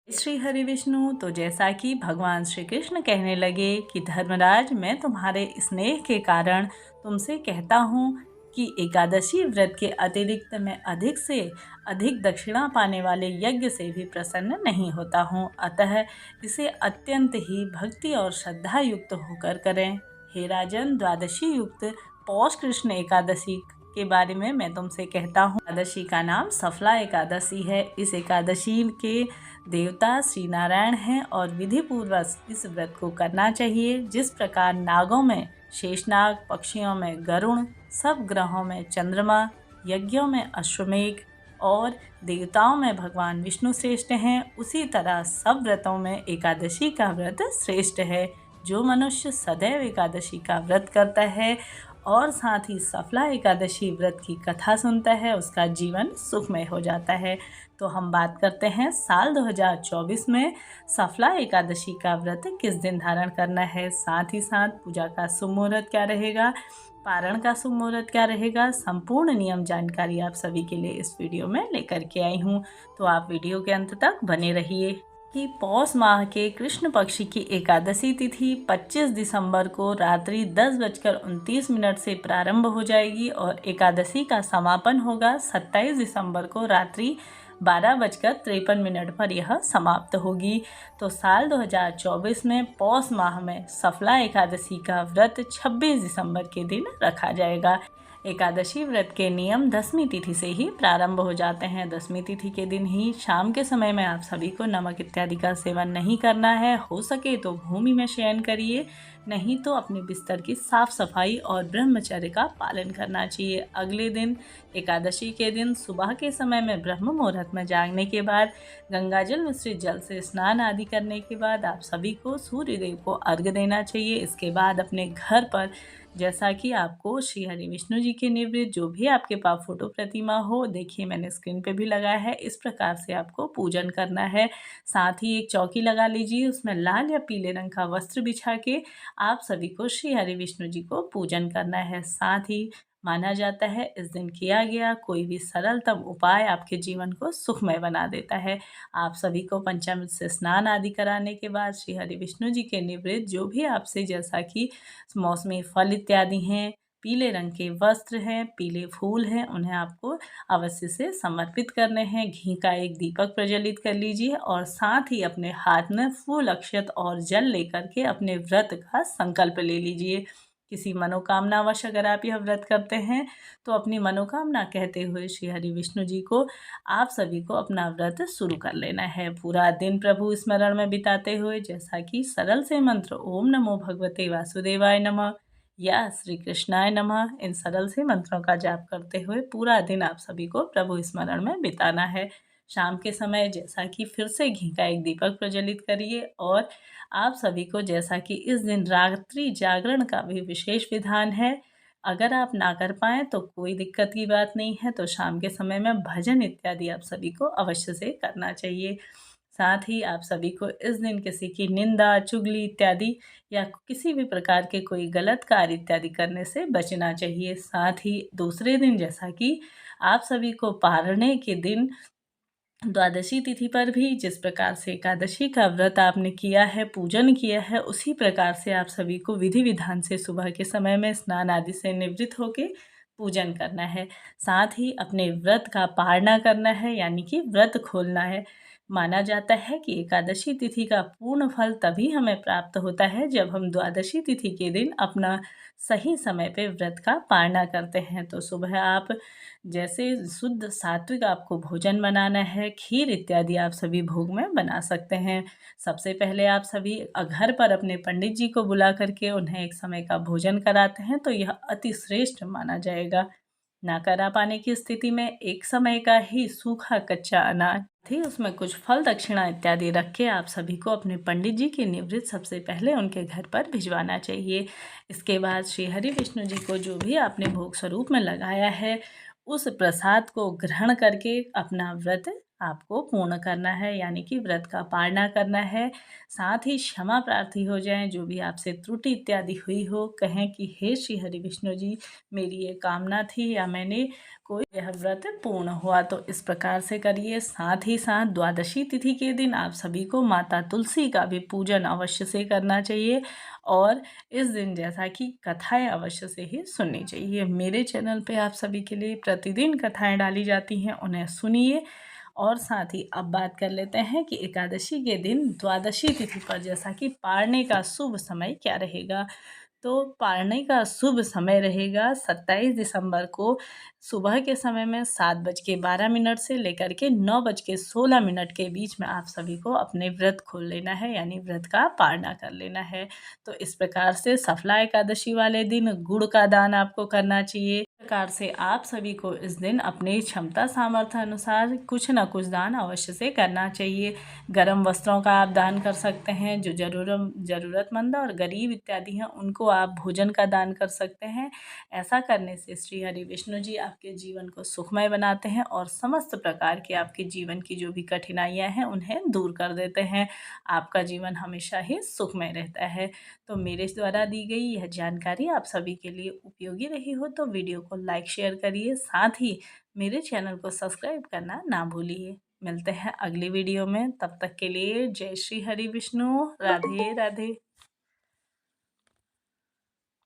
श्री हरि विष्णु। तो जैसा कि भगवान श्री कृष्ण कहने लगे कि धर्मराज, मैं तुम्हारे स्नेह के कारण तुमसे कहता हूँ कि एकादशी व्रत के अतिरिक्त मैं अधिक से अधिक दक्षिणा पाने वाले यज्ञ से भी प्रसन्न नहीं होता हूँ। अतः इसे अत्यंत ही भक्ति और श्रद्धा युक्त होकर करें। हे राजन, द्वादशी युक्त पौष कृष्ण एकादशी के बारे में मैं तुमसे कहता हूँ। एकादशी का नाम सफला एकादशी है। इस एकादशी के देवता श्री नारायण हैं और विधि पूर्वक इस व्रत को करना चाहिए। जिस प्रकार नागों में शेषनाग, पक्षियों में गरुण, सब ग्रहों में चंद्रमा, यज्ञों में अश्वमेघ और देवताओं में भगवान विष्णु श्रेष्ठ हैं, उसी तरह सब व्रतों में एकादशी का व्रत श्रेष्ठ है। जो मनुष्य सदैव एकादशी का व्रत करता है और साथ ही सफला एकादशी व्रत की कथा सुनता है, उसका जीवन सुखमय हो जाता है। तो हम बात करते हैं साल 2024 में सफला एकादशी का व्रत किस दिन धारण करना है, साथ ही साथ पूजा का शुभ मुहूर्त क्या रहेगा, पारण का शुभ मुहूर्त क्या रहेगा। संपूर्ण नियम जानकारी आप सभी के लिए इस वीडियो में लेकर के आई हूँ, तो आप वीडियो के अंत तक बने रहिए। कि पौष माह के कृष्ण पक्ष की एकादशी तिथि 25 दिसंबर को रात्रि 10:29 से प्रारंभ हो जाएगी और एकादशी का समापन होगा 27 दिसंबर को रात्रि 12:53 पर यह समाप्त होगी। तो साल 2024 में पौष माह में सफला एकादशी का व्रत 26 दिसंबर के दिन रखा जाएगा। एकादशी व्रत के नियम 10वीं तिथि से ही प्रारंभ हो जाते हैं। 10वीं तिथि के दिन ही शाम के समय में आप सभी को नमक इत्यादि का सेवन नहीं करना है। हो सके तो भूमि में शयन करिए, नहीं तो अपने बिस्तर की साफ सफाई और ब्रह्मचर्य का पालन करना चाहिए। अगले दिन एकादशी के दिन सुबह के समय में ब्रह्म मुहूर्त में जागने के बाद गंगाजल मिश्रित जल से स्नान आदि करने के बाद आप सभी को सूर्यदेव को अर्घ्य देना चाहिए। इसके बाद अपने घर पर, जैसा कि आपको श्री हरि विष्णु जी के निवृत्त जो भी आपके पास फोटो प्रतिमा हो, देखिए मैंने स्क्रीन पे भी लगाया है, इस प्रकार से आपको पूजन करना है। साथ ही एक चौकी लगा लीजिए, उसमें लाल या पीले रंग का वस्त्र बिछा के आप सभी को श्री हरि विष्णु जी को पूजन करना है। साथ ही माना जाता है इस दिन किया गया कोई भी सरलतम उपाय आपके जीवन को सुखमय बना देता है। आप सभी को पंचामृत से स्नान आदि कराने के बाद श्री हरि विष्णु जी के निवृत्त जो भी आपसे, जैसा कि मौसमी फल इत्यादि हैं, पीले रंग के वस्त्र हैं, पीले फूल हैं, उन्हें आपको अवश्य से समर्पित करने हैं। घी का एक दीपक प्रज्वलित कर लीजिए और साथ ही अपने हाथ में फूल, अक्षत और जल लेकर के अपने व्रत का संकल्प ले लीजिए। किसी मनोकामनावश अगर आप यह व्रत करते हैं तो अपनी मनोकामना कहते हुए श्री हरि विष्णु जी को आप सभी को अपना व्रत शुरू कर लेना है। पूरा दिन प्रभु स्मरण में बिताते हुए, जैसा कि सरल से मंत्र ओम नमो भगवते वासुदेवाय नमः या श्री कृष्णाय नमः, इन सरल से मंत्रों का जाप करते हुए पूरा दिन आप सभी को प्रभु स्मरण में बिताना है। शाम के समय जैसा कि फिर से घी का एक दीपक प्रज्वलित करिए और आप सभी को, जैसा कि इस दिन रात्रि जागरण का भी विशेष विधान है, अगर आप ना कर पाएँ तो कोई दिक्कत की बात नहीं है, तो शाम के समय में भजन इत्यादि आप सभी को अवश्य से करना चाहिए। साथ ही आप सभी को इस दिन किसी की निंदा, चुगली इत्यादि या किसी भी प्रकार के कोई गलत कार्य इत्यादि करने से बचना चाहिए। साथ ही दूसरे दिन, जैसा कि आप सभी को पारने के दिन द्वादशी तिथि पर भी जिस प्रकार से एकादशी का व्रत आपने किया है, पूजन किया है, उसी प्रकार से आप सभी को विधि विधान से सुबह के समय में स्नान आदि से निवृत्त होके पूजन करना है। साथ ही अपने व्रत का पारणा करना है, यानी कि व्रत खोलना है। माना जाता है कि एकादशी तिथि का पूर्ण फल तभी हमें प्राप्त होता है जब हम द्वादशी तिथि के दिन अपना सही समय पे व्रत का पारणा करते हैं। तो सुबह आप जैसे शुद्ध सात्विक आपको भोजन बनाना है, खीर इत्यादि आप सभी भोग में बना सकते हैं। सबसे पहले आप सभी घर पर अपने पंडित जी को बुला करके उन्हें एक समय का भोजन कराते हैं, तो यह अति श्रेष्ठ माना जाएगा। ना करा पाने की स्थिति में एक समय का ही सूखा कच्चा अनाज थी, उसमें कुछ फल दक्षिणा इत्यादि रख के आप सभी को अपने पंडित जी के निवृत्त सबसे पहले उनके घर पर भिजवाना चाहिए। इसके बाद श्री हरि विष्णु जी को जो भी आपने भोग स्वरूप में लगाया है, उस प्रसाद को ग्रहण करके अपना व्रत आपको पूर्ण करना है, यानी कि व्रत का पालना करना है। साथ ही क्षमा प्रार्थी हो जाएं, जो भी आपसे त्रुटि इत्यादि हुई हो, कहें कि हे श्री हरि विष्णु जी, मेरी ये कामना थी या मैंने कोई यह व्रत पूर्ण हुआ, तो इस प्रकार से करिए। साथ ही साथ द्वादशी तिथि के दिन आप सभी को माता तुलसी का भी पूजन अवश्य से करना चाहिए और इस दिन जैसा कि कथाएं अवश्य से ही सुननी चाहिए। मेरे चैनल पे आप सभी के लिए प्रतिदिन कथाएं डाली जाती हैं, उन्हें सुनिए। और साथ ही अब बात कर लेते हैं कि एकादशी के दिन द्वादशी तिथि पर जैसा कि पारने का शुभ समय क्या रहेगा। तो पारने का शुभ समय रहेगा 27 दिसंबर को सुबह के समय में 7:12 से लेकर के 9:16 के बीच में आप सभी को अपने व्रत खोल लेना है, यानी व्रत का पारना कर लेना है। तो इस प्रकार से सफला एकादशी वाले दिन गुड़ का दान आपको करना चाहिए। इस प्रकार से आप सभी को इस दिन अपनी क्षमता सामर्थ्य अनुसार कुछ न कुछ दान अवश्य से करना चाहिए। गर्म वस्त्रों का आप दान कर सकते हैं, जो ज़रूरतमंद और गरीब इत्यादि हैं उनको आप भोजन का दान कर सकते हैं। ऐसा करने से श्री हरि विष्णु जी आपके जीवन को सुखमय बनाते हैं और समस्त प्रकार के आपके जीवन की जो भी कठिनाइयाँ हैं उन्हें दूर कर देते हैं। आपका जीवन हमेशा ही सुखमय रहता है। तो मेरे द्वारा दी गई यह जानकारी आप सभी के लिए उपयोगी रही हो तो वीडियो को लाइक शेयर करिए, साथ ही मेरे चैनल को सब्सक्राइब करना ना भूलिए। मिलते हैं अगली वीडियो में, तब तक के लिए जय श्री हरि विष्णु, राधे राधे।